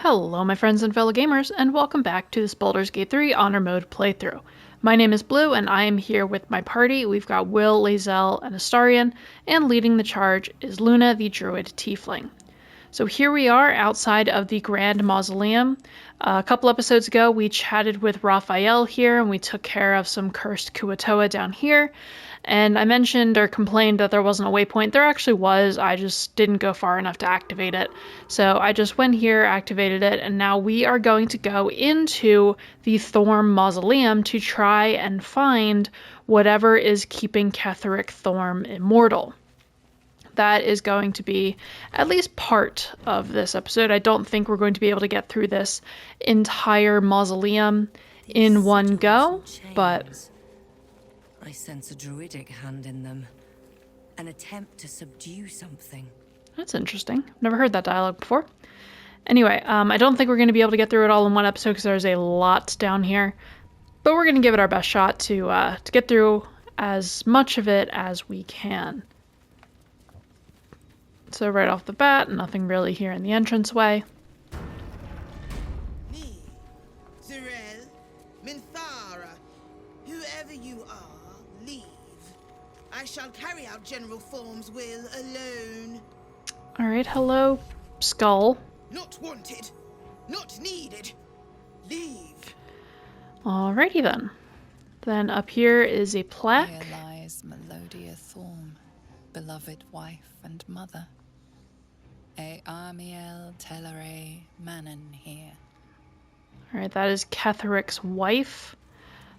Hello my friends and fellow gamers, and welcome back to this Baldur's Gate 3 Honor Mode playthrough. My name is Blue, and I am here with my party. We've got Will, Lae'zel, and Astarion, and leading the charge is Luna, the Druid Tiefling. So here we are outside of the Grand Mausoleum. A couple episodes ago we chatted with Raphael here, and we took care of some cursed Kuatoa down here. And I mentioned or complained that there wasn't a waypoint. There actually was, I just didn't go far enough to activate it. So I just went here, activated it, and now we are going to go into the Thorm Mausoleum to try and find whatever is keeping Ketheric Thorm immortal. That is going to be at least part of this episode. I don't think we're going to be able to get through this entire mausoleum in one go, but I sense a druidic hand in them. An attempt to subdue something. That's interesting. I've never heard that dialogue before. Anyway, I don't think we're going to be able to get through it all in one episode because there's a lot down here. But we're going to give it our best shot to get through as much of it as we can. So right off the bat, nothing really here in the entranceway. Me, Zerel, Minthara, whoever you are, leave. I shall carry out General Thorm's will alone. Alright, hello, Skull. Not wanted, not needed. Leave. Alrighty then. Then up here is a plaque. Here lies Melodia Thorm, beloved wife and mother. E Amiel Telere Manon here. Alright, that is Ketheric's wife.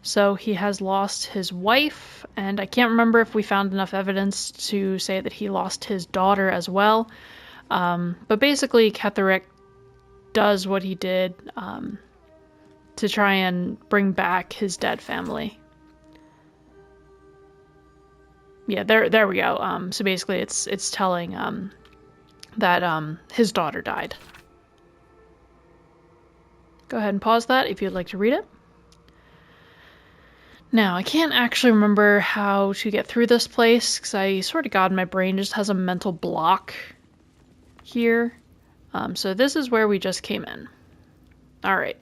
So he has lost his wife, and I can't remember if we found enough evidence to say that he lost his daughter as well. But basically, Ketheric does what he did to try and bring back his dead family. Yeah, there we go. So basically, it's telling that his daughter died. Go ahead and pause that if you'd like to read it. Now, I can't actually remember how to get through this place, because I swear to God, my brain just has a mental block here. So this is where we just came in. Alright.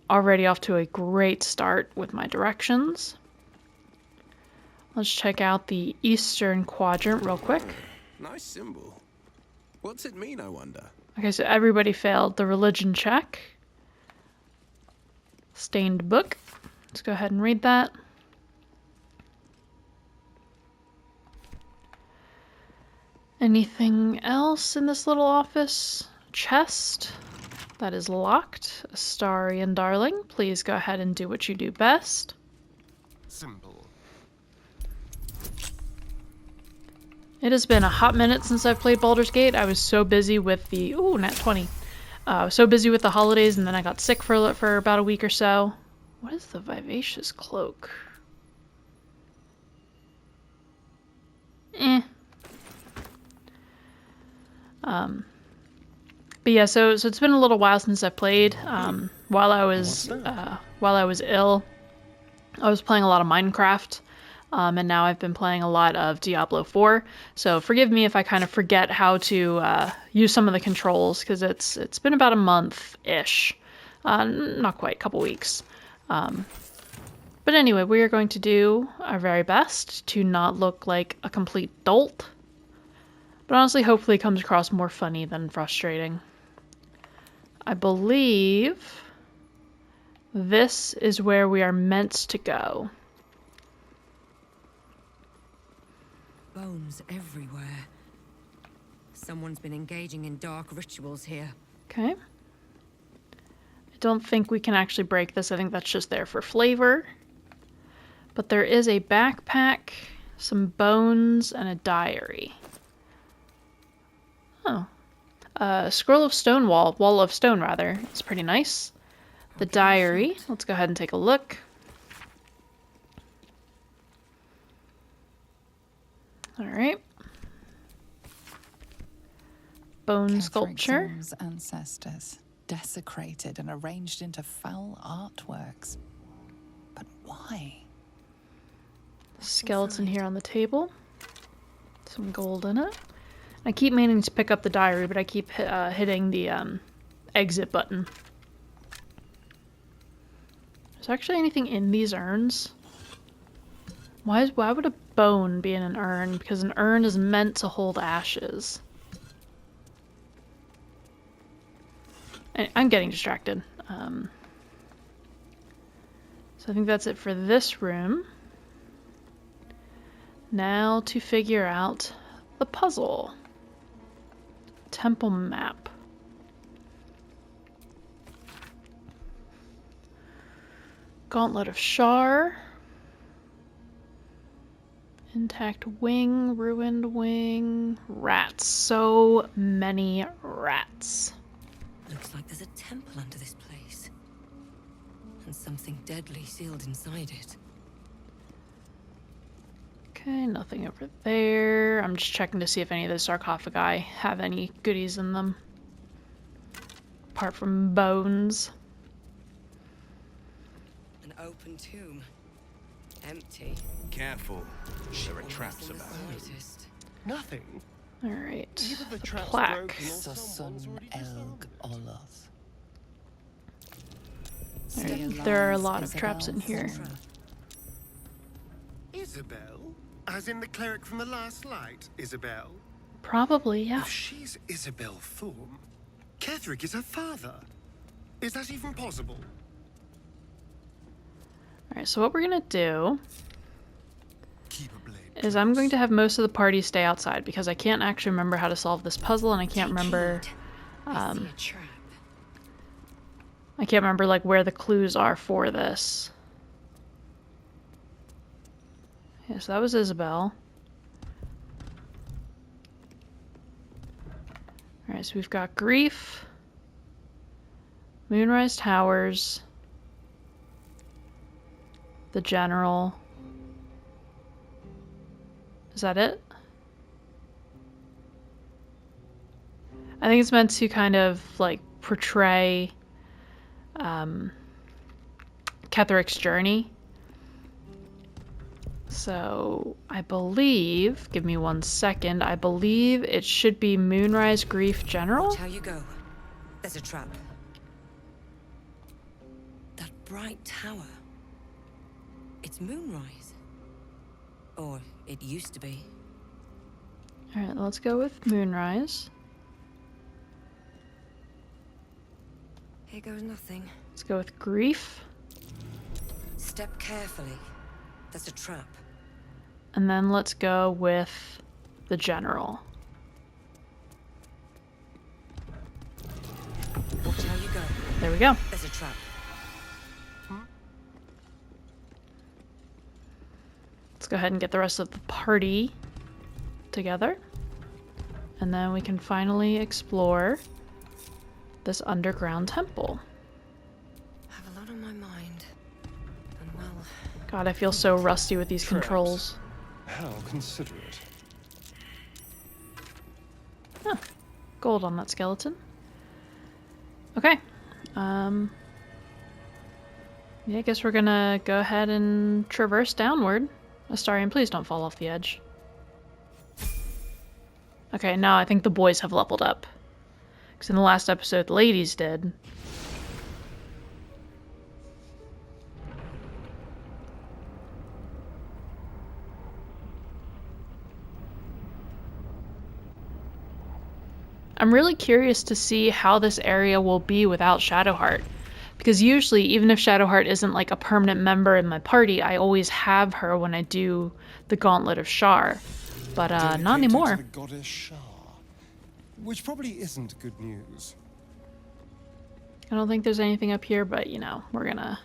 Already off to a great start with my directions. Let's check out the eastern quadrant real quick. Nice symbol. What's it mean, I wonder? Okay, so everybody failed the religion check. Stained book. Let's go ahead and read that. Anything else in this little office? Chest. That is locked. Astarion, darling, please go ahead and do what you do best. Symbol. It has been a hot minute since I've played Baldur's Gate. I was so busy with the... Ooh, nat 20. I was so busy with the holidays, and then I got sick for about a week or so. What is the Vivacious Cloak? But yeah, so it's been a little while since I played. While I was ill, I was playing a lot of Minecraft. And now I've been playing a lot of Diablo 4, so forgive me if I kind of forget how to use some of the controls, because it's been about a month-ish. Not quite, a couple weeks. But anyway, we are going to do our very best to not look like a complete dolt. But honestly, hopefully it comes across more funny than frustrating. I believe this is where we are meant to go. Bones everywhere. Someone's been engaging in dark rituals here. Okay. I don't think we can actually break this. I think that's just there for flavor. But there is a backpack, some bones, and a diary. Oh. Scroll of Stone wall of stone rather. It's pretty nice. The diary. Let's go ahead and take a look. Alright. Bone sculpture. Thorm's ancestors, desecrated and arranged into foul artworks. But why? Skeleton here on the table. Some gold in it. I keep meaning to pick up the diary, but I keep hitting the exit button. Is there actually anything in these urns? Why would a bone be in an urn? Because an urn is meant to hold ashes. I'm getting distracted. So I think that's it for this room. Now to figure out the puzzle. Temple map. Gauntlet of Shar. Intact wing, ruined wing, rats. So many rats. Looks like there's a temple under this place. And something deadly sealed inside it. Okay, nothing over there. I'm just checking to see if any of the sarcophagi have any goodies in them. Apart from bones. An open tomb. Empty. Careful. There are traps about. Nothing. Alright. Either the A trap's plaque. broken or someone's Sasun already Elg Oloth. Alright, there are a lot of traps in here. Isabel? As in the cleric from the last light, Isabel? Probably, yeah. If she's Isabel Thorm, Ketheric is her father. Is that even possible? Alright, so what we're gonna do Keep a blade. is I'm going to have most of the party stay outside because I can't actually remember how to solve this puzzle, and I can't remember I see a trap. I can't remember like where the clues are for this. Yeah, so that was Isabel. Alright, so we've got Grief, Moonrise Towers, the General. Is that it? I think it's meant to kind of like portray Ketheric's journey. So I believe, give me 1 second, I believe it should be Moonrise, Grief, General. Watch how you go. There's a trap. That bright tower. It's Moonrise. Or it used to be. Alright, let's go with Moonrise. Here goes nothing. Let's go with Grief. Step carefully. There's a trap. And then let's go with the General. Watch how you go. There we go. There's a trap. Let's go ahead and get the rest of the party together. And then we can finally explore this underground temple. I have a lot on my mind. And well, God, I feel so rusty with these Traps. controls. How considerate. Huh. Gold on that skeleton. Okay. Yeah, I guess we're gonna go ahead and traverse downward. Astarion, please don't fall off the edge. Okay, now I think the boys have leveled up. Because in the last episode, the ladies did. I'm really curious to see how this area will be without Shadowheart. Because usually, even if Shadowheart isn't like a permanent member in my party, I always have her when I do the Gauntlet of Shar. But not Dedicated anymore. to the goddess Shar, which probably isn't good news. I don't think there's anything up here, but you know, we're gonna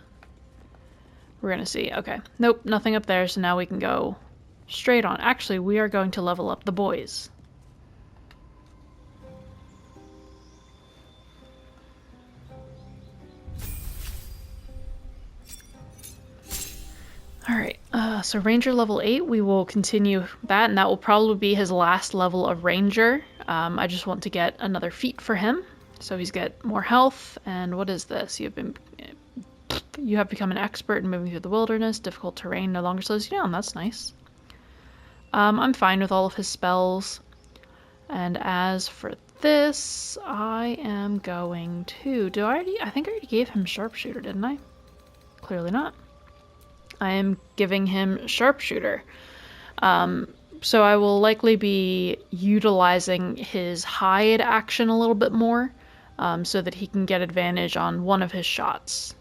see. Okay. Nope, nothing up there, so now we can go straight on. Actually, we are going to level up the boys. Alright, so Ranger level 8, we will continue that, and that will probably be his last level of Ranger. I just want to get another feat for him, so he's got more health, and what is this? You have become an expert in moving through the wilderness, difficult terrain no longer slows you down, that's nice. I'm fine with all of his spells, and as for this, I am going to... I think I already gave him Sharpshooter, didn't I? Clearly not. I am giving him Sharpshooter. So I will likely be utilizing his hide action a little bit more, so that he can get advantage on one of his shots.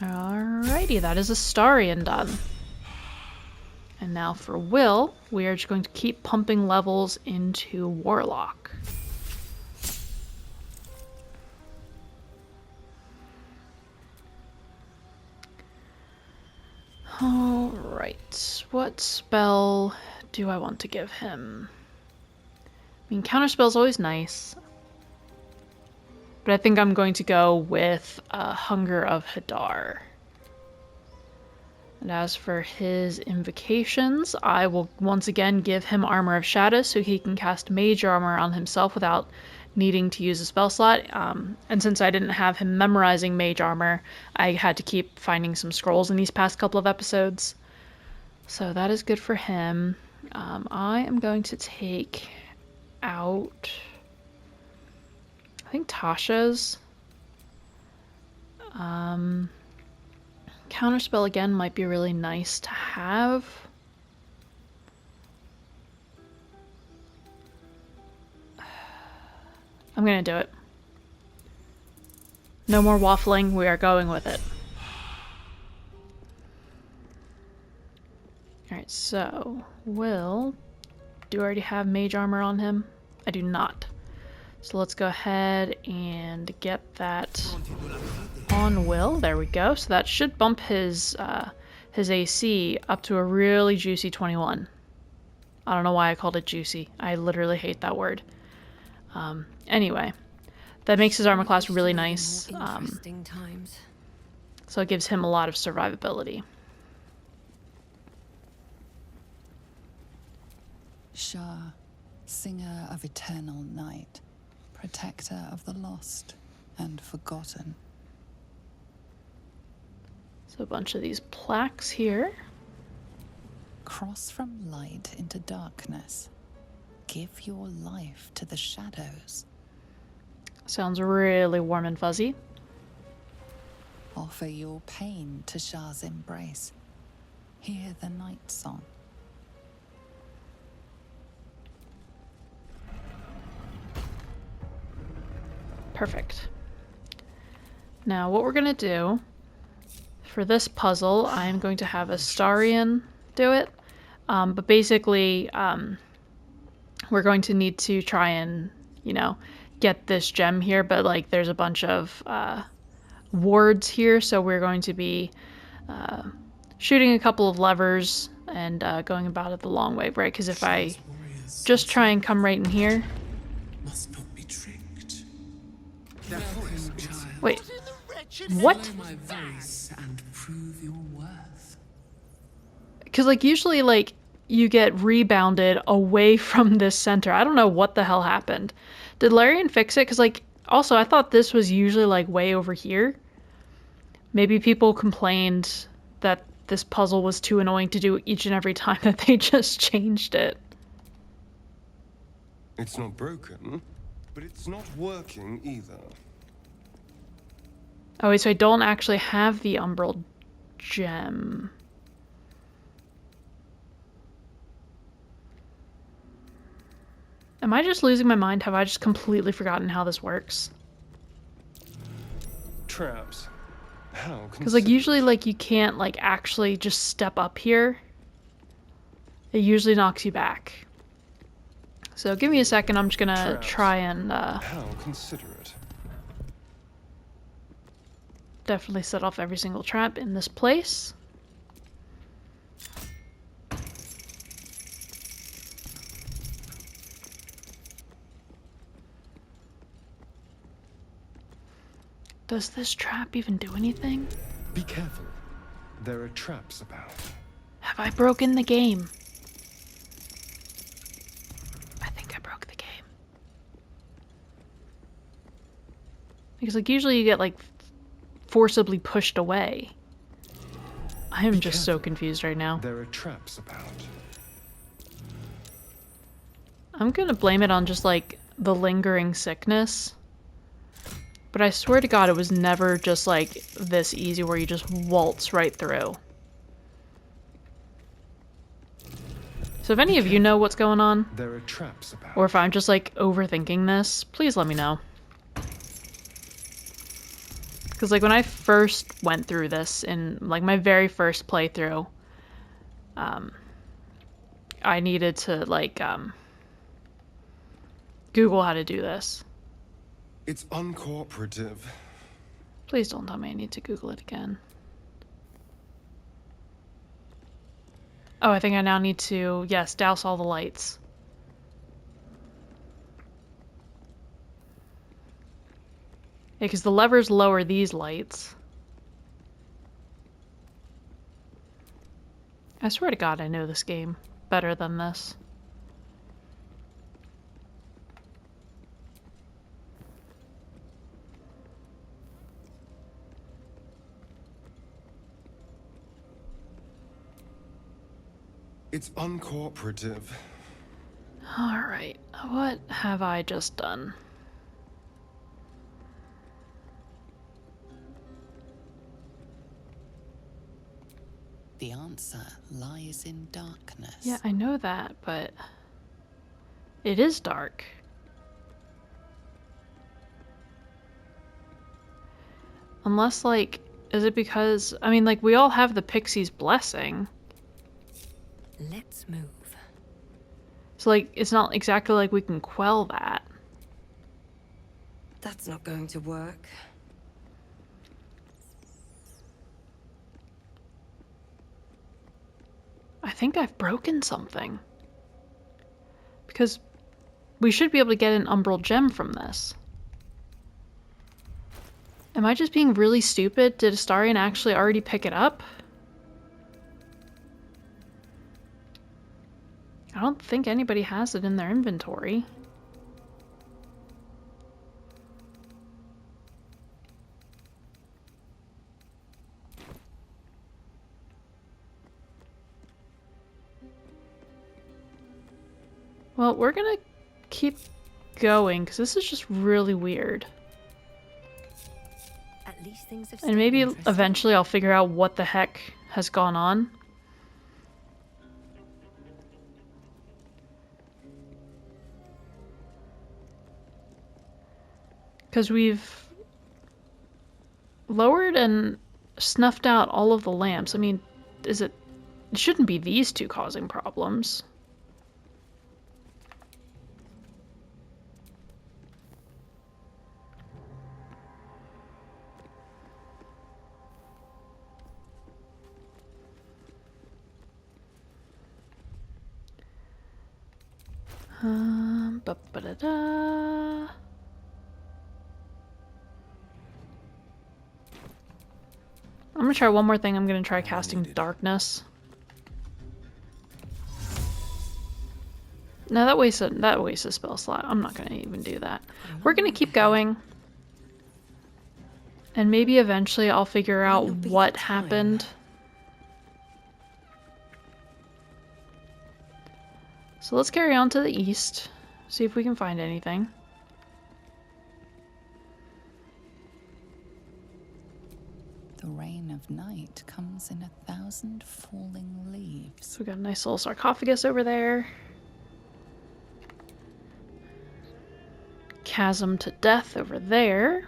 Alrighty, that is Astarion done. And now for Will, we are just going to keep pumping levels into Warlock. Alright, what spell do I want to give him? I mean, counterspell is always nice, but I think I'm going to go with Hunger of Hadar. And as for his invocations, I will once again give him Armor of Shadow so he can cast Mage Armor on himself without needing to use a spell slot. And since I didn't have him memorizing Mage Armor, I had to keep finding some scrolls in these past couple of episodes. So that is good for him. I am going to take out, I think, Tasha's. Counterspell again might be really nice to have. I'm gonna do it. No more waffling, we are going with it. Alright, so, do I already have Mage Armor on him? I do not. So let's go ahead and get that on Will. There we go. So that should bump his AC up to a really juicy 21. I don't know why I called it juicy. I literally hate that word. Anyway, that makes his armor class really nice. So it gives him a lot of survivability. Shar, singer of eternal night, protector of the lost and forgotten. So a bunch of these plaques here. Cross from light into darkness. Give your life to the shadows. Sounds really warm and fuzzy. Offer your pain to Shar's embrace. Hear the night song. Perfect. Now what we're gonna do for this puzzle, I'm going to have Astarion do it. But basically, we're going to need to try and, get this gem here, but like there's a bunch of wards here, so we're going to be shooting a couple of levers and going about it the long way, right? Because if I just try and come right in here... Must not be tricked. Wait, what? My voice and prove your worth. Because like usually like you get rebounded away from this center. I don't know what the hell happened. Did Larian fix it? Because like also I thought this was usually like way over here. Maybe people complained that this puzzle was too annoying to do each and every time that they just changed it. It's not broken, but it's not working either. Oh wait, so I don't actually have the Umbral gem. Am I just losing my mind? Have I just completely forgotten how this works? Traps. How? Because like usually like you can't like actually just step up here. It usually knocks you back. So give me a second, I'm just gonna try and How considerate. Definitely set off every single trap in this place. Does this trap even do anything? Be careful. There are traps about. Have I broken the game? I think I broke the game. Because like usually you get like forcibly pushed away. I am just so confused right now. There are traps about. I'm gonna blame it on just, like, the lingering sickness. But I swear to God, it was never just, like, this easy where you just waltz right through. So if any of you know what's going on, There are traps about. or if I'm just, like, overthinking this, please let me know. Because, like, when I first went through this in, like, my very first playthrough, I needed to, like, Google how to do this. It's uncooperative. Please don't tell me I need to Google it again. Oh, I think I now need to, yes, douse all the lights. Yeah, because the levers lower these lights. I swear to God I know this game better than this. It's uncooperative. Alright, what have I just done? The answer lies in darkness. Yeah, I know that, but it is dark. Unless, like, is it because, I mean, like, we all have the Pixie's blessing. Let's move. So, like, it's not exactly like we can quell that. That's not going to work. I think I've broken something. Because we should be able to get an Umbral Gem from this. Am I just being really stupid? Did Astarion actually already pick it up? I don't think anybody has it in their inventory. Well, we're gonna keep going, because this is just really weird. At least things have And maybe stayed interesting. eventually I'll figure out what the heck has gone on. Because we've lowered and snuffed out all of the lamps. I mean, it shouldn't be these two causing problems. Ba-ba-da-da. I'm gonna try one more thing. I'm gonna try casting Darkness. No, that wastes a spell slot. I'm not gonna even do that. We're gonna keep going. And maybe eventually I'll figure out not be what the time. happened. So let's carry on to the east. See if we can find anything. The rain of night comes in 1,000 falling leaves. So we got a nice little sarcophagus over there. Chasm to death over there.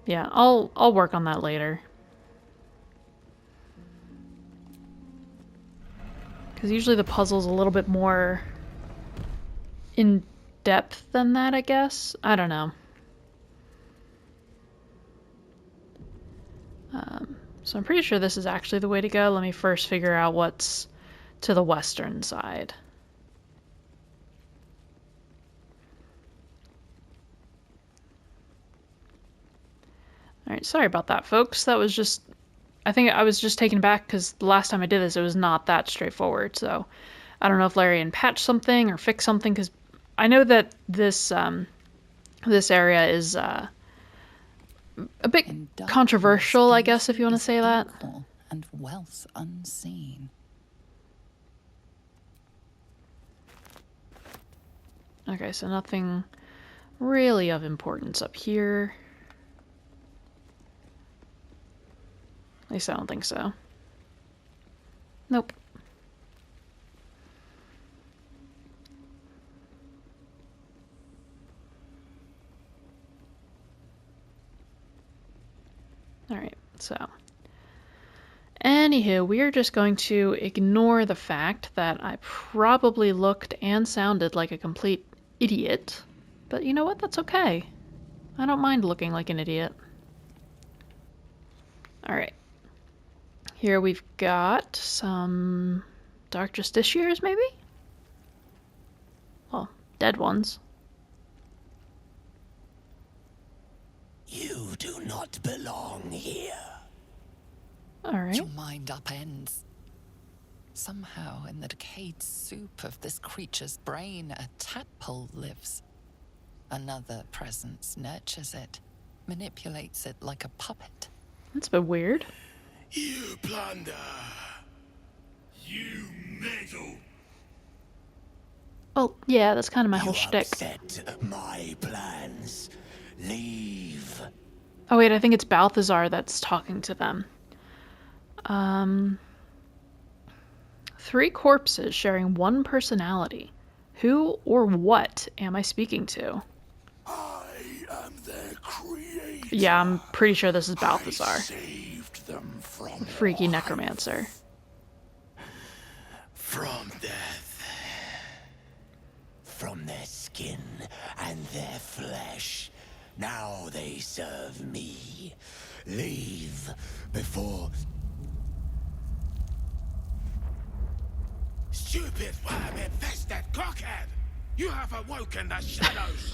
Yeah, I'll work on that later. Because usually the puzzle's a little bit more in depth than that, I guess. I don't know. So I'm pretty sure this is actually the way to go. Let me first figure out what's to the western side. Alright, sorry about that, folks. That was just... I think I was just taken back because the last time I did this, it was not that straightforward. So I don't know if Larian patched something or fixed something, because I know that this this area is a bit In darkness, controversial, I guess, beauty if you want to is say that. equal and wealth unseen. Okay, so nothing really of importance up here. At least I don't think so. Nope. Alright, so. Anywho, we are just going to ignore the fact that I probably looked and sounded like a complete idiot. But you know what? That's okay. I don't mind looking like an idiot. Alright. Here we've got some Dark Justiciars, maybe? Well, dead ones. You do not belong here. Alright. Your mind upends. Somehow, in the decayed soup of this creature's brain, a tadpole lives. Another presence nurtures it, manipulates it like a puppet. That's a bit weird. You plunder. You meddle. Well, yeah, that's kind of my whole You shtick. upset my plans. Leave. Oh wait, I think it's Balthazar that's talking to them. 3 corpses sharing one personality. Who or what am I speaking to? I am their creator. Yeah, I'm pretty sure this is Balthazar. I saved them from Freaky necromancer. From death. From their skin and their flesh. Now they serve me. Leave before... Stupid worm-infested cockhead! You have awoken the shadows!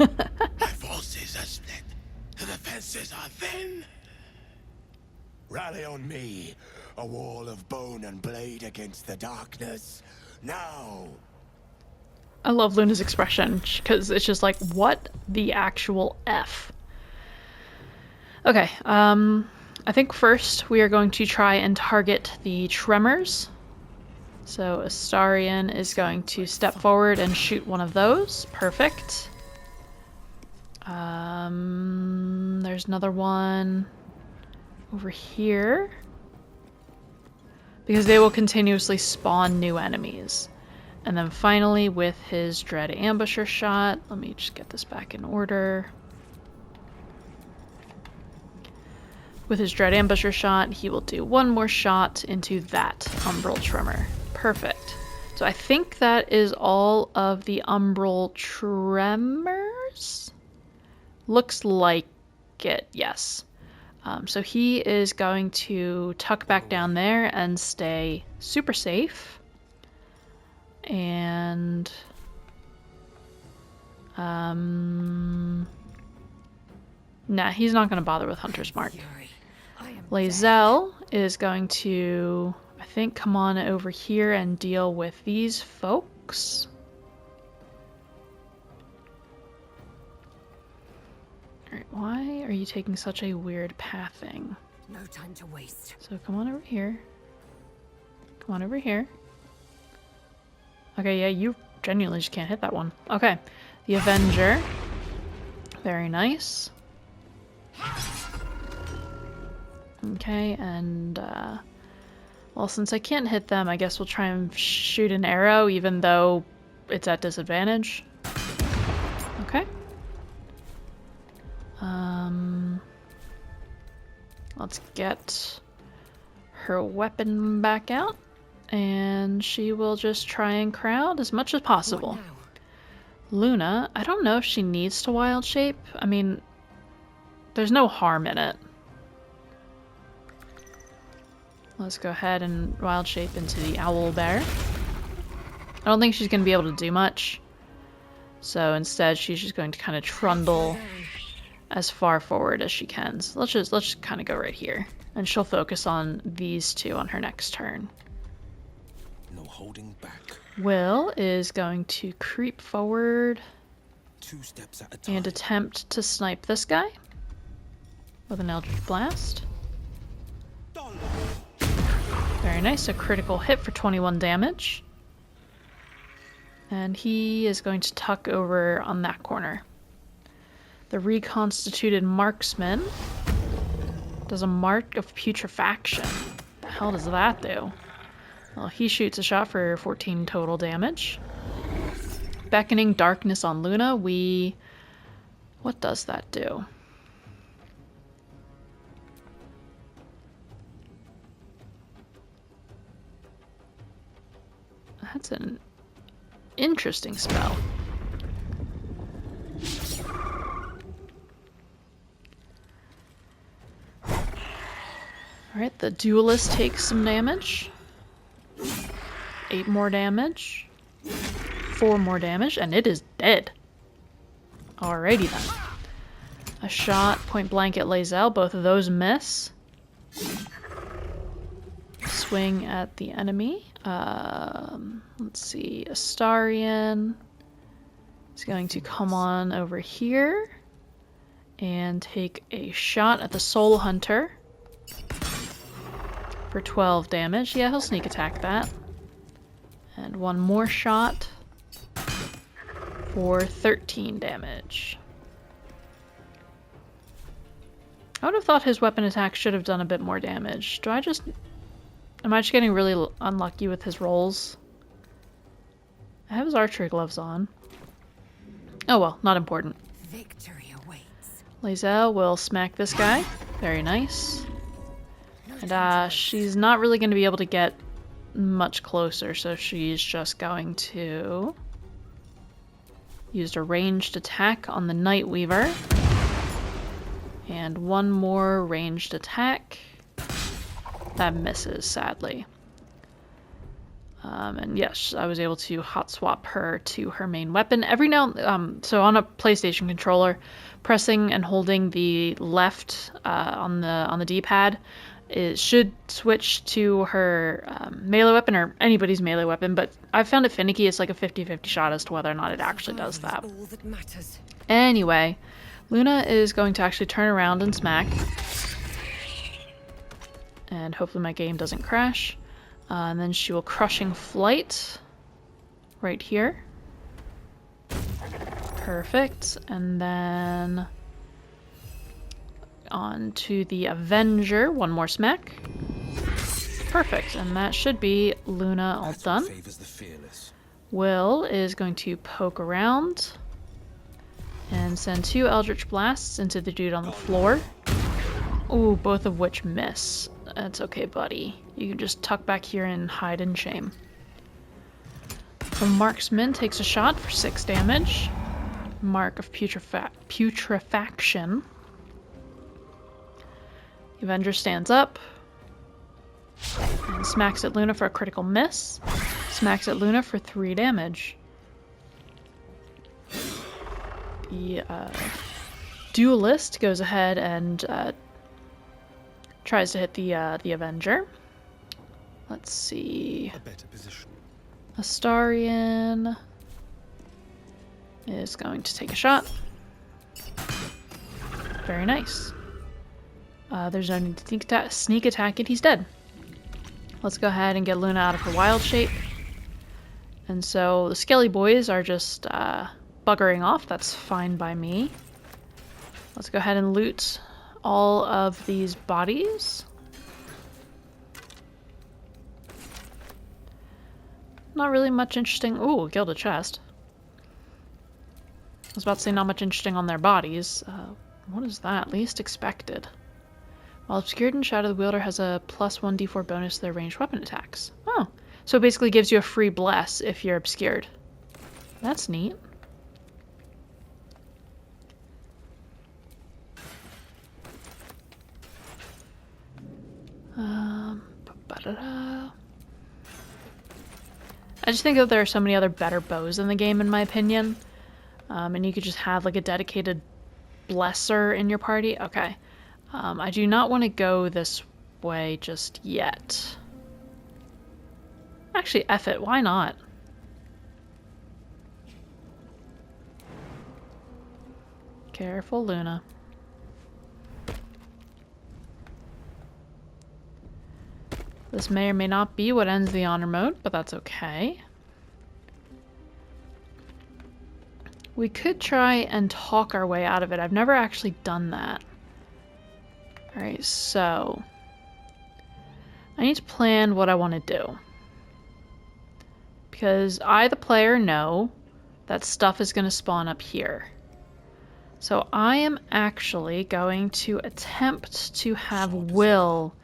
My forces are split. The defenses are thin. Rally on me. A wall of bone and blade against the darkness. Now! I love Luna's expression, because it's just like, what the actual F? Okay, I think first we are going to try and target the tremors. So Astarion is going to step forward and shoot one of those. Perfect. There's another one over here. Because they will continuously spawn new enemies. And then finally with his Dread Ambusher shot, let me just get this back in order. With his Dread Ambusher shot, he will do one more shot into that Umbral Tremor. Perfect. So I think that is all of the Umbral Tremors? Looks like it, yes. So he is going to tuck back down there and stay super safe. And... nah, he's not going to bother with Hunter's Mark. Lae'zel is going to, I think, come on over here and deal with these folks. Alright, why are you taking such a weird pathing? No time to waste. So come on over here. Come on over here. Okay, yeah, you genuinely just can't hit that one. Okay, the Avenger. Very nice. Okay, and, well, since I can't hit them, I guess we'll try and shoot an arrow, even though it's at disadvantage. Okay. Let's get her weapon back out, and she will just try and crowd as much as possible. Luna, I don't know if she needs to wild shape. I mean, there's no harm in it. Let's go ahead and wild shape into the owl bear. I don't think she's going to be able to do much. So instead she's just going to kind of trundle as far forward as she can. So let's just kind of go right here. And she'll focus on these two on her next turn. No holding back. Will is going to creep forward 2 steps at a time. and attempt to snipe this guy with an Eldritch Blast. Very nice, a critical hit for 21 damage. And he is going to tuck over on that corner. The reconstituted marksman does a mark of putrefaction. What the hell does that do? Well, he shoots a shot for 14 total damage. Beckoning darkness on Luna, what does that do? That's an interesting spell. Alright, the duelist takes some damage. 8 more damage. 4 more damage, and it is dead. Alrighty then. A shot point blank at Lae'zel, both of those miss. Swing at the enemy. Let's see, Astarion is going to come on over here and take a shot at the Soul Hunter for 12 damage. Yeah, he'll sneak attack that. And one more shot for 13 damage. I would have thought his weapon attack should have done a bit more damage. Am I just getting really unlucky with his rolls? I have his archery gloves on. Oh well, not important. Victory awaits. Lae'zel will smack this guy. Very nice. And she's not really going to be able to get much closer, so she's just going to use a ranged attack on the Nightweaver. And one more ranged attack. That misses, sadly. And yes, I was able to hot swap her to her main weapon. Every now, so on a PlayStation controller, pressing and holding the left on the D-pad, it should switch to her melee weapon or anybody's melee weapon. But I've found it finicky. It's like a 50-50 shot as to whether or not it actually does that. All that matters. Anyway, Luna is going to actually turn around and smack. And hopefully my game doesn't crash. And then she will Crushing Flight right here. Perfect. And then on to the Avenger. One more smack. Perfect. And that should be Luna all done. Will is going to poke around and send 2 Eldritch Blasts into the dude on the floor. Ooh, both of which miss. That's okay, buddy. You can just tuck back here and hide in shame. The Marksman takes a shot for 6 damage. Mark of Putrefaction. The Avenger stands up and smacks at Luna for a critical miss. Smacks at Luna for 3 damage. The Duelist goes ahead and tries to hit the Avenger. Let's see. A better position. Astarion is going to take a shot. Very nice. There's no need to sneak attack it. He's dead. Let's go ahead and get Luna out of her wild shape. And so the Skelly boys are just buggering off. That's fine by me. Let's go ahead and loot all of these bodies. Not really much interesting. Ooh, gilded chest. I was about to say not much interesting on their bodies. What is that? Least expected. While obscured in shadow, the wielder has a +1 d4 bonus to their ranged weapon attacks. Oh, so it basically gives you a free bless if you're obscured. That's neat. I just think that there are so many other better bows in the game, in my opinion. And you could just have like a dedicated blesser in your party. Okay. I do not want to go this way just yet. Actually, F it. Why not? Careful, Luna. This may or may not be what ends the honor mode, but that's okay. We could try and talk our way out of it. I've never actually done that. Alright, so I need to plan what I want to do. Because I, the player, know that stuff is going to spawn up here. So I am actually going to attempt to have Will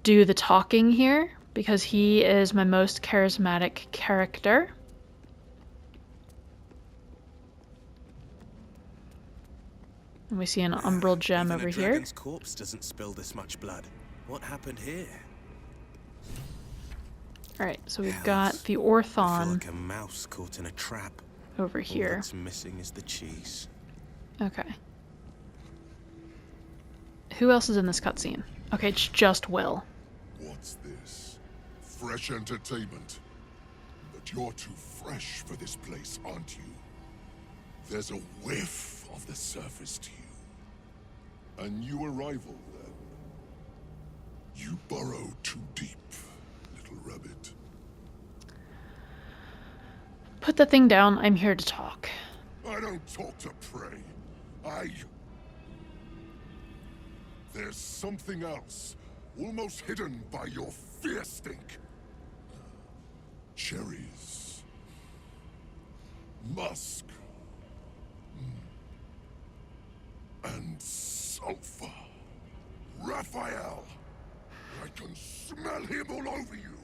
do the talking here, because he is my most charismatic character. And we see an umbral gem Even over a here. dragon's corpse doesn't spill this much blood. What happened here? Alright, so we've Hells. got the I feel Orthon like a mouse caught in a trap. over All here. that's missing is the cheese. Okay. Who else is in this cutscene? Okay, it's just Will. What's this? Fresh entertainment? But you're too fresh for this place, aren't you? There's a whiff of the surface to you. A new arrival, then. You burrow too deep, little rabbit. Put the thing down, I'm here to talk. I don't talk to prey. There's something else, almost hidden by your fear stink. Cherries. Musk. And sulfur. Raphael! I can smell him all over you.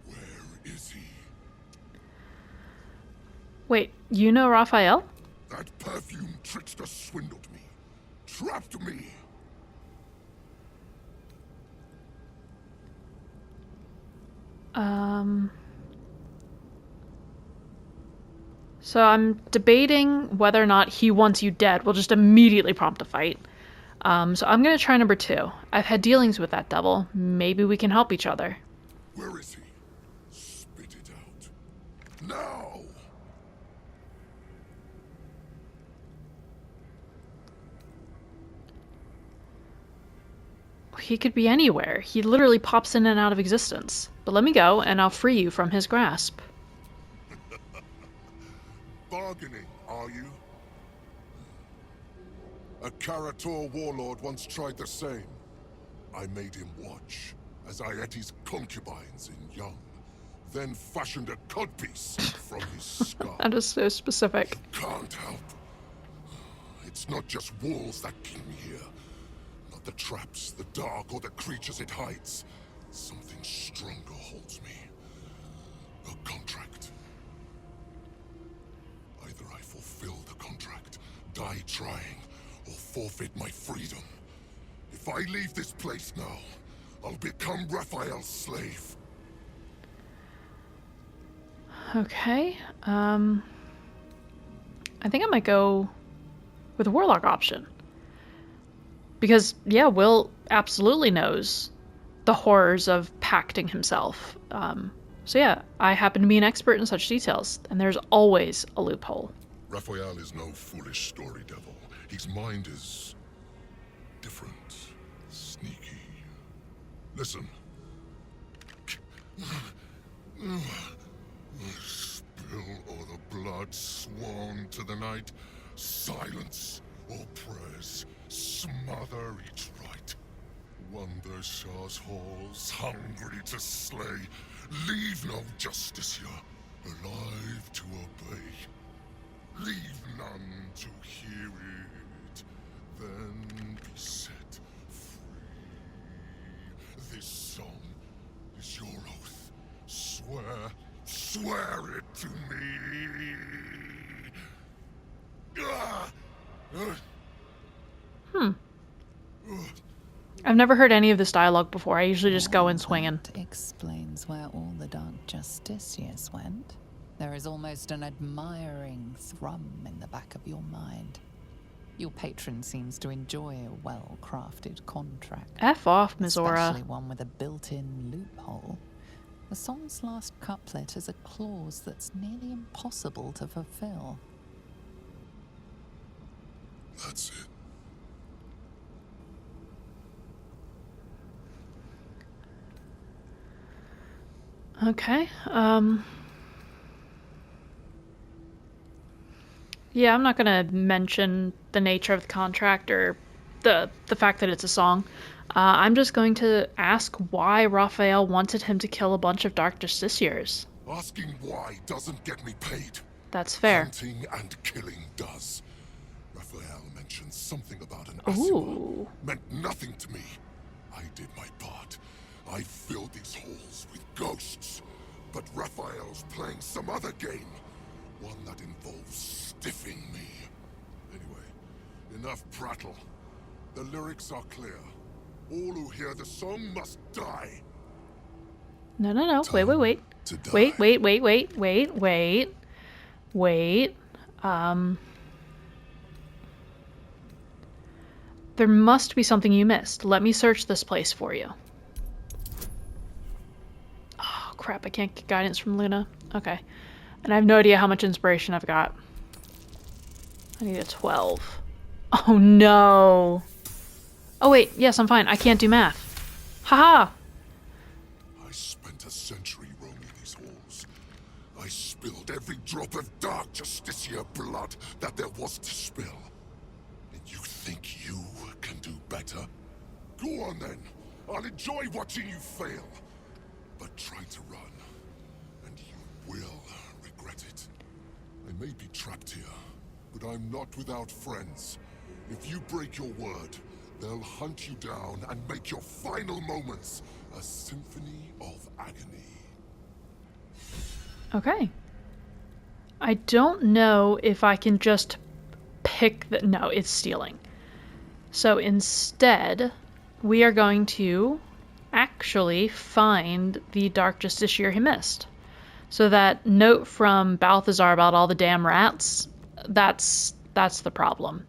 Where is he? Wait, you know Raphael? That perfume trickster swindled me. Trapped me. So I'm debating whether or not he wants you dead. Will just immediately prompt a fight. So I'm gonna try number 2. I've had dealings with that devil. Maybe we can help each other. Where is he? Spit it out. Now! He could be anywhere. He literally pops in and out of existence. But let me go, and I'll free you from his grasp. Bargaining, are you? A Karator warlord once tried the same. I made him watch as I ate his concubines in young, then fashioned a codpiece from his skull. That is so specific. Can't help. It's not just walls that keep me here. Not the traps, the dark, or the creatures it hides. Something stronger holds me. A contract. Either I fulfill the contract, die trying, or forfeit my freedom. If I leave this place now, I'll become Raphael's slave. Okay, I think I might go with the Warlock option. Because, yeah, Will absolutely knows the horrors of pacting himself. So yeah, I happen to be an expert in such details, and there's always a loophole. Raphael is no foolish story devil. His mind is different, sneaky. Listen. Spill all the blood sworn to the night. Silence all prayers. Smother each rite. Wander Shar's halls, hungry to slay. Leave no justiciar, alive to obey. Leave none to hear it, then be set free. This song is your oath. Swear it to me. I've never heard any of this dialogue before. I usually just go in swinging. That explains where all the Dark Justiciars went. There is almost an admiring thrum in the back of your mind. Your patron seems to enjoy a well-crafted contract. F off, Mizora. Especially one with a built-in loophole. The song's last couplet is a clause that's nearly impossible to fulfill. That's it. Okay. Yeah, I'm not gonna mention the nature of the contract or the fact that it's a song. I'm just going to ask why Raphael wanted him to kill a bunch of Dark Justiciars. Asking why doesn't get me paid. That's fair. Hunting and killing does. Raphael mentioned something about an Ooh. Asima. Meant nothing to me. I did my part. I filled these halls with ghosts. But Raphael's playing some other game. One that involves stiffing me. Anyway, enough prattle. The lyrics are clear. All who hear the song must die. No. Wait. To die. Wait. There must be something you missed. Let me search this place for you. Oh, crap. I can't get guidance from Luna. Okay. And I have no idea how much inspiration I've got. I need a 12. Oh, no. Oh, wait. Yes, I'm fine. I can't do math. Haha. I spent a century roaming these halls. I spilled every drop of dark Justiciar blood that there was to spill. And you think you can do better? Go on then. I'll enjoy watching you fail. But try to run, and you will regret it. I may be trapped here, but I'm not without friends. If you break your word, they'll hunt you down and make your final moments a symphony of agony. Okay. I don't know if I can just pick the... No, it's stealing. So instead, we are going to actually find the Dark Justiciar he missed. So that note from Balthazar about all the damn rats, that's the problem.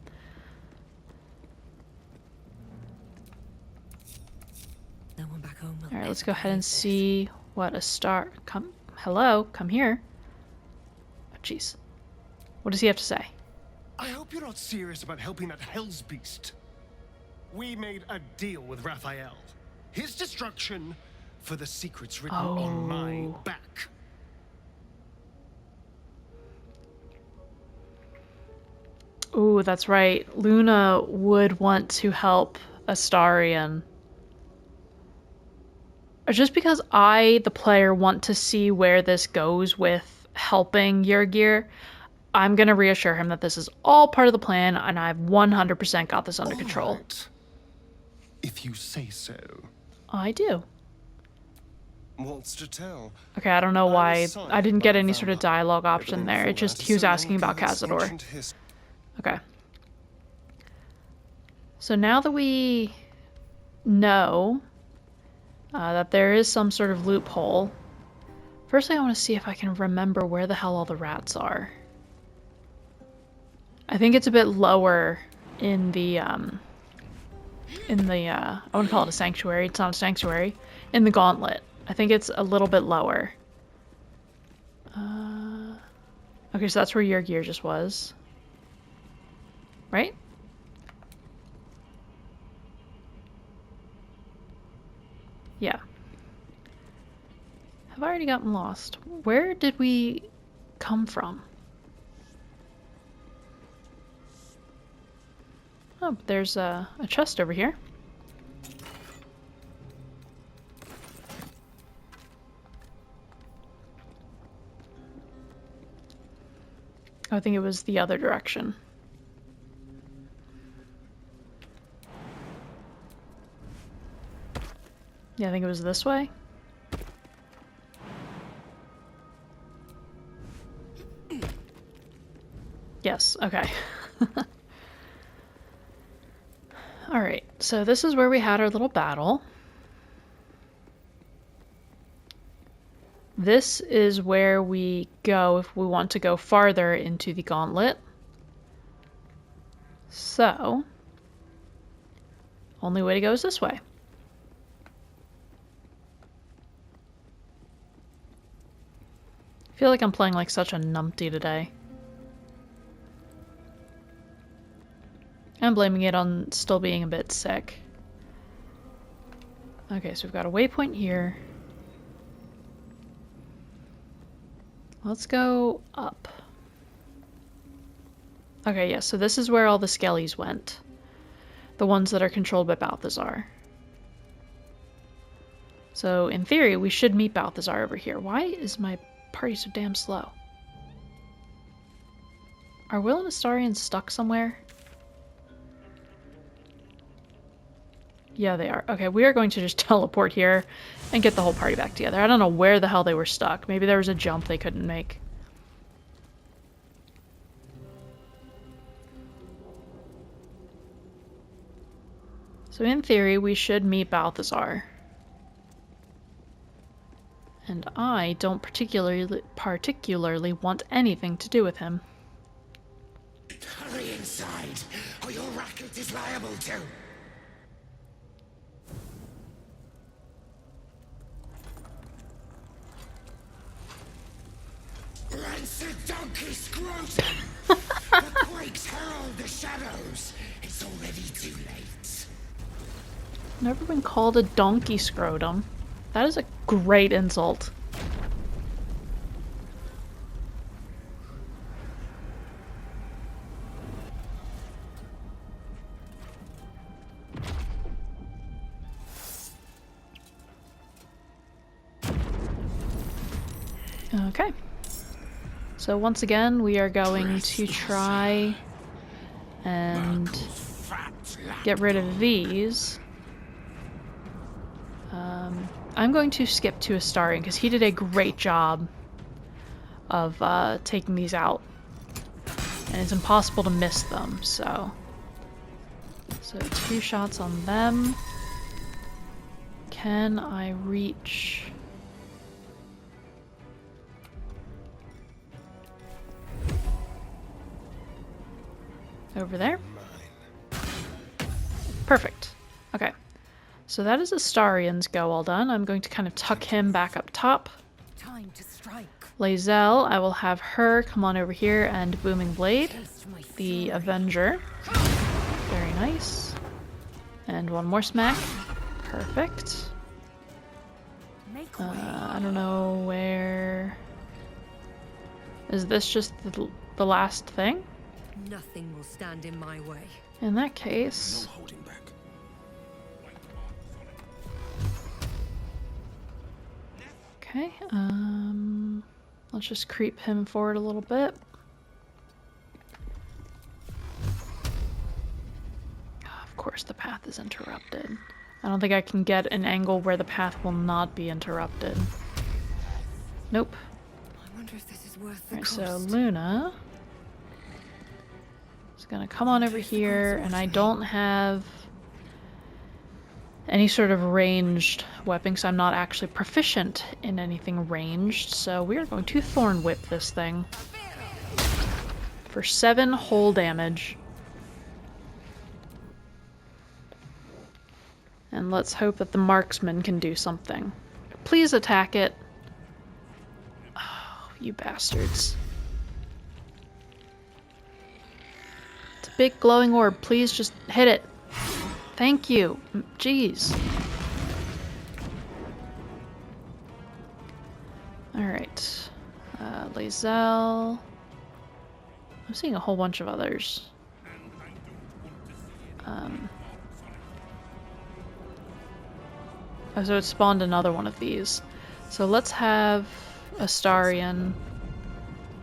No one back home will All right, let's ever go ahead and believe this. see what a star... Hello, come here. Oh, jeez. What does he have to say? I hope you're not serious about helping that Hell's Beast. We made a deal with Raphael. His destruction for the secrets written on my back. Ooh, that's right. Luna would want to help Astarion. Just because I, the player, want to see where this goes with helping Yurgir, I'm going to reassure him that this is all part of the plan and I've 100% got this under control. Right. If you say so. I do. What's to tell? Okay, I don't know why was I didn't get signed any by sort of Valdur. dialogue option Evident there. It for just, that he was so asking about uncovers Cazador. ancient his- Okay. So now that we know that there is some sort of loophole, firstly I want to see if I can remember where the hell all the rats are. I think it's a bit lower in the, I wouldn't call it a sanctuary, it's not a sanctuary, in the Gauntlet. I think it's a little bit lower. Okay, so that's where Yurgir just was. Right? Yeah. Have I already gotten lost? Where did we come from? Oh, there's a chest over here. I think it was the other direction. Yeah, I think it was this way. Yes, okay. Alright, so this is where we had our little battle. This is where we go if we want to go farther into the Gauntlet. So, only way to go is this way. I feel like I'm playing like such a numpty today. I'm blaming it on still being a bit sick. Okay, so we've got a waypoint here. Let's go up. Okay, yeah, so this is where all the skellies went. The ones that are controlled by Balthazar. So, in theory, we should meet Balthazar over here. Why is my party so damn slow? Are Will and Astarion stuck somewhere? Yeah, they are. Okay, we are going to just teleport here and get the whole party back together. I don't know where the hell they were stuck. Maybe there was a jump they couldn't make. So in theory, we should meet Balthazar. And I don't particularly want anything to do with him. Hurry inside, or your racket is liable to. Rancid donkey scrotum! The quakes herald the shadows. It's already too late. Never been called a donkey scrotum. That is a great insult. Okay. So once again, we are going to try and get rid of these. I'm going to skip to Astarion because he did a great job of taking these out. And it's impossible to miss them, so 2 shots on them. Can I reach... over there? Perfect. Okay. So that is Astarion's go all done. I'm going to kind of tuck him back up top. Time to strike. Lae'zel, I will have her come on over here and Booming Blade, the Avenger. Very nice. And one more smack. Perfect. I don't know where... Is this just the last thing? Nothing will stand in my way. In that case... No holding back. Okay, let's just creep him forward a little bit. Of course the path is interrupted. I don't think I can get an angle where the path will not be interrupted. Nope. I wonder if this is worth the Alright, cost. so Luna is gonna come on over here, and I don't have any sort of ranged weapon, so I'm not actually proficient in anything ranged, so we are going to Thorn Whip this thing for 7 whole damage. And let's hope that the marksman can do something. Please attack it. Oh, you bastards. It's a big glowing orb. Please just hit it. Thank you. Jeez. Alright. Lae'zel. I'm seeing a whole bunch of others. Oh, so it spawned another one of these. So let's have Astarion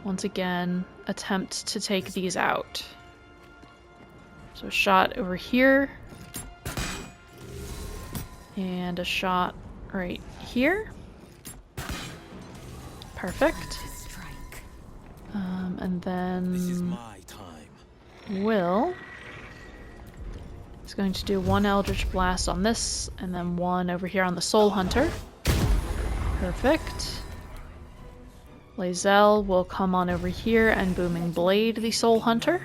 once again attempt to take these out. So a shot over here. And a shot right here. Perfect. And then This is my time. Will is going to do 1 Eldritch Blast on this, and then 1 over here on the Soul Hunter. Perfect. Lae'zel will come on over here and Booming Blade the Soul Hunter.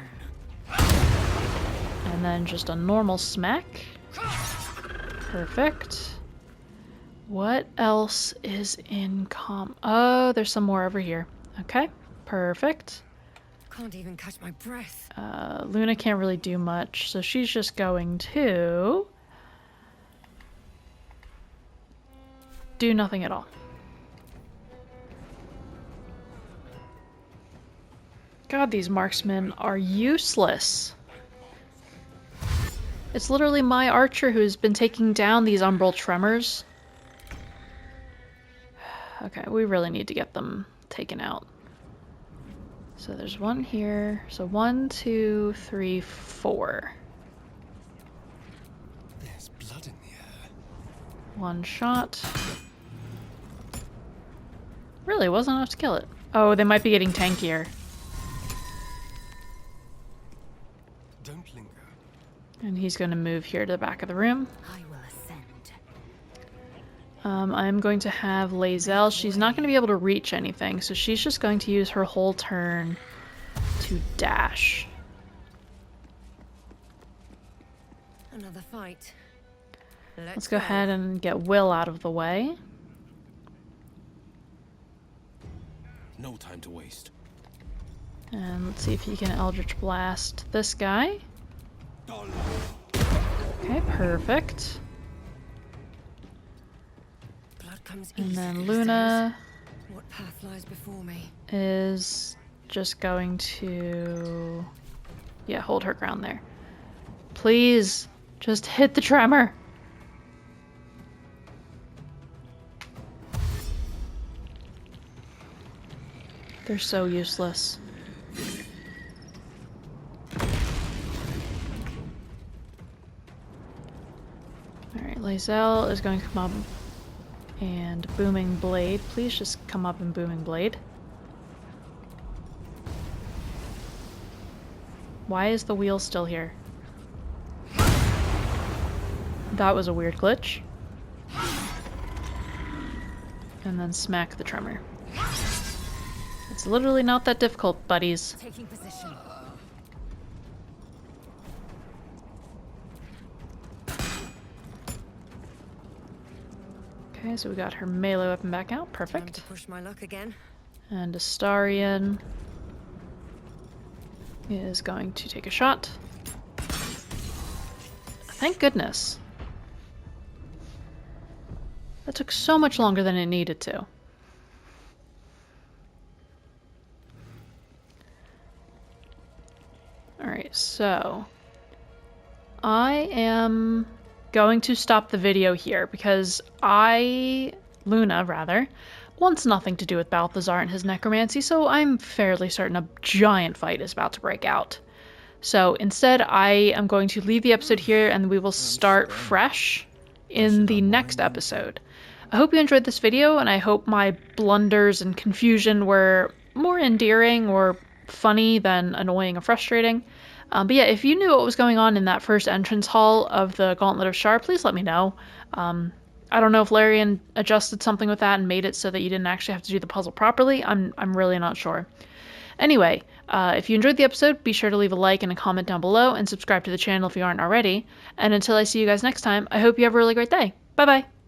And then just a normal smack. Perfect. What else is in Oh, there's some more over here. Okay, perfect. Can't even catch my breath. Luna can't really do much, so she's just going to do nothing at all. God, these marksmen are useless. It's literally my archer who's been taking down these umbral tremors. Okay, we really need to get them taken out. So there's one here. So 1, 2, 3, 4. There's blood in the air. One shot. Really, wasn't enough to kill it. Oh, they might be getting tankier. Don't linger. And he's going to move here to the back of the room. I will ascend. I'm going to have Lae'zel. She's not going to be able to reach anything, so she's just going to use her whole turn to dash. Another fight. Let's go ahead and get Will out of the way. No time to waste. And let's see if he can Eldritch Blast this guy. Okay, perfect. Blood comes And easy then these Luna days. What path lies before me? is just going to... yeah, hold her ground there. Please, just hit the tremor. They're so useless. Alright, Lae'zel is going to come up and Booming Blade. Please just come up and Booming Blade. Why is the wheel still here? That was a weird glitch. And then smack the tremor. It's literally not that difficult, buddies. Taking position. Okay, so we got her melee weapon back out. Time Perfect. to push my luck again. And Astarion is going to take a shot. Thank goodness. That took so much longer than it needed to. Alright, so I am going to stop the video here because Luna, wants nothing to do with Balthazar and his necromancy, so I'm fairly certain a giant fight is about to break out. So instead, I am going to leave the episode here and we will start fresh in the next episode. I hope you enjoyed this video, and I hope my blunders and confusion were more endearing or funny than annoying or frustrating. But yeah, if you knew what was going on in that first entrance hall of the Gauntlet of Shar, please let me know. I don't know if Larian adjusted something with that and made it so that you didn't actually have to do the puzzle properly. I'm really not sure. Anyway, if you enjoyed the episode, be sure to leave a like and a comment down below, and subscribe to the channel if you aren't already. And until I see you guys next time, I hope you have a really great day. Bye bye!